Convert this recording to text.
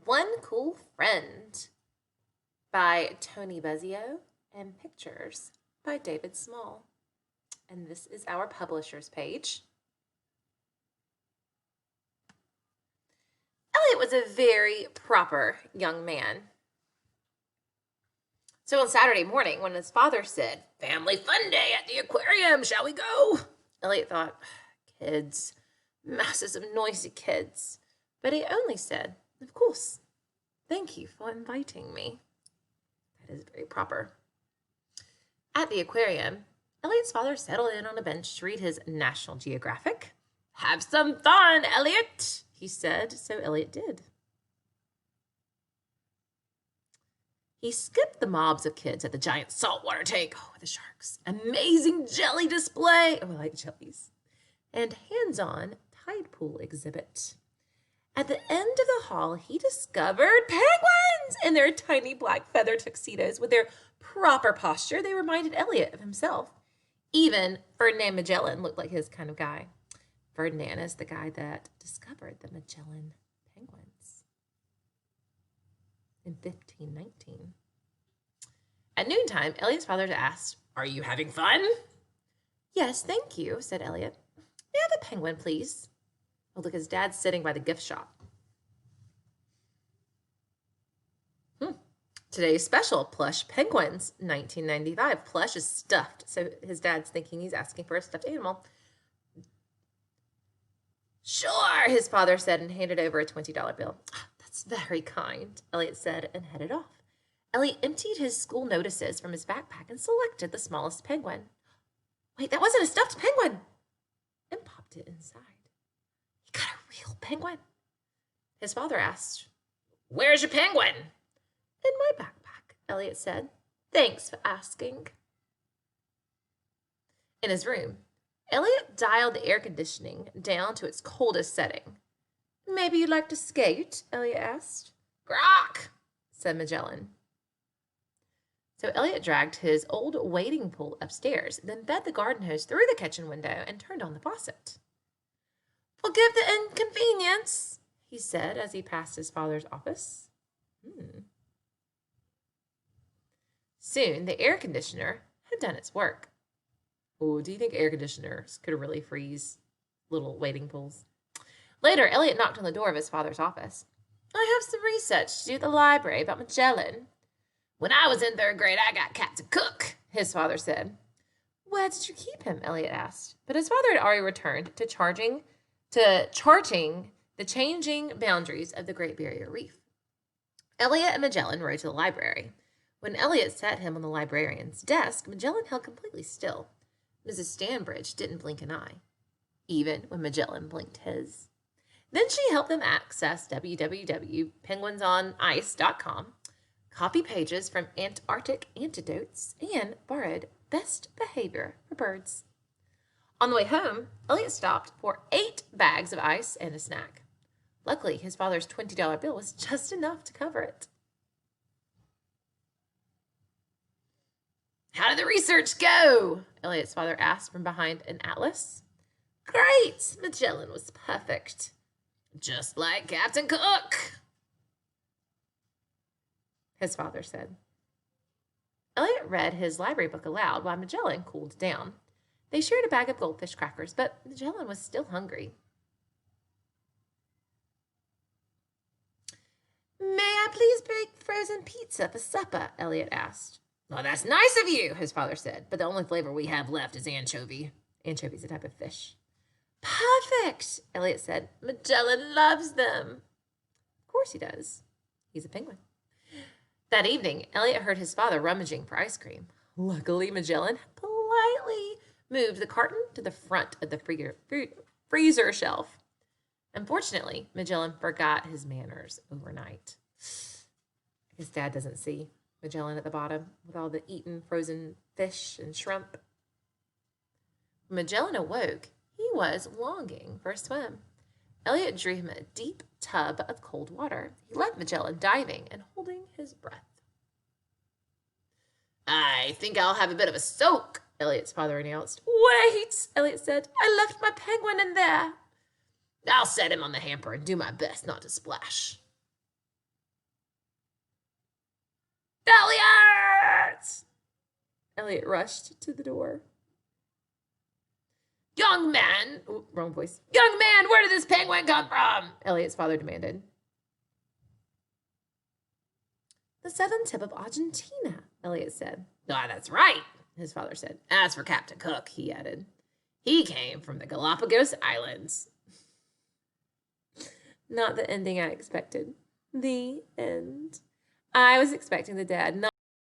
One Cool Friend by Tony Buzzio and pictures by David Small. And this is our publisher's page. Elliot was a very proper young man. So on Saturday morning, when his father said, "Family fun day at the aquarium, shall we go?" Elliot thought, kids, masses of noisy kids. But he only said, "Of course. Thank you for inviting me." That is very proper. At the aquarium, Elliot's father settled in on a bench to read his National Geographic. "Have some fun, Elliot," he said, so Elliot did. He skipped the mobs of kids at the giant saltwater tank, with the sharks, amazing jelly display, I like jellies, and hands-on tide pool exhibit. At the end of the hall, he discovered penguins in their tiny black feather tuxedos. With their proper posture, they reminded Elliot of himself. Even Ferdinand Magellan looked like his kind of guy. Ferdinand is the guy that discovered the Magellan penguins in 1519. At noontime, Elliot's father asked, "Are you having fun?" "Yes, thank you," said Elliot. "May I have a penguin, please?" Oh, look, his dad's sitting by the gift shop. Today's special, plush penguins, 1995. Plush is stuffed, so his dad's thinking he's asking for a stuffed animal. "Sure," his father said and handed over a $20 bill. "That's very kind," Elliot said and headed off. Elliot emptied his school notices from his backpack and selected the smallest penguin. Wait, that wasn't a stuffed penguin! And popped it inside. He got a real penguin. His father asked, "Where's your penguin?" "In my backpack," Elliot said. "Thanks for asking." In his room, Elliot dialed the air conditioning down to its coldest setting. "Maybe you'd like to skate?" Elliot asked. "Grok," said Magellan. So Elliot dragged his old wading pool upstairs, then fed the garden hose through the kitchen window and turned on the faucet. "Forgive the inconvenience," he said as he passed his father's office. Soon the air conditioner had done its work. Oh, do you think air conditioners could really freeze little wading pools? Later, Elliot knocked on the door of his father's office. "I have some research to do at the library about Magellan." "When I was in 3rd grade, I got Captain Cook," his father said. "Where did you keep him?" Elliot asked. But his father had already returned to charting the changing boundaries of the Great Barrier Reef. Elliot and Magellan rode to the library. When Elliot sat him on the librarian's desk, Magellan held completely still. Mrs. Stanbridge didn't blink an eye, even when Magellan blinked his. Then she helped them access www.penguinsonice.com, copy pages from Antarctic Antidotes, and borrowed Best Behavior for Birds. On the way home, Elliot stopped for 8 bags of ice and a snack. Luckily, his father's $20 bill was just enough to cover it. "How did the research go?" Elliot's father asked from behind an atlas. "Great! Magellan was perfect. Just like Captain Cook," his father said. Elliot read his library book aloud while Magellan cooled down. They shared a bag of goldfish crackers, but Magellan was still hungry. "May I please bake frozen pizza for supper?" Elliot asked. "Oh, that's nice of you," his father said, "but the only flavor we have left is anchovy." Anchovy is a type of fish. "Perfect," Elliot said. "Magellan loves them." Of course he does. He's a penguin. That evening, Elliot heard his father rummaging for ice cream. Luckily, Magellan politely moved the carton to the front of the freezer shelf. Unfortunately, Magellan forgot his manners overnight. His dad doesn't see Magellan at the bottom with all the eaten frozen fish and shrimp. When Magellan awoke, he was longing for a swim. Elliot drew him a deep tub of cold water. He left Magellan diving and holding his breath. "I think I'll have a bit of a soak," Elliot's father announced. "Wait," Elliot said. "I left my penguin in there." "I'll set him on the hamper and do my best not to splash." Elliot! Elliot rushed to the door. Young man, ooh, wrong voice. Young man, where did this penguin come from? Elliot's father demanded. The southern tip of Argentina, Elliot said. Ah, that's right, his father said. As for Captain Cook, he added, he came from the Galapagos Islands. Not the ending I expected. The end. I was expecting the dad not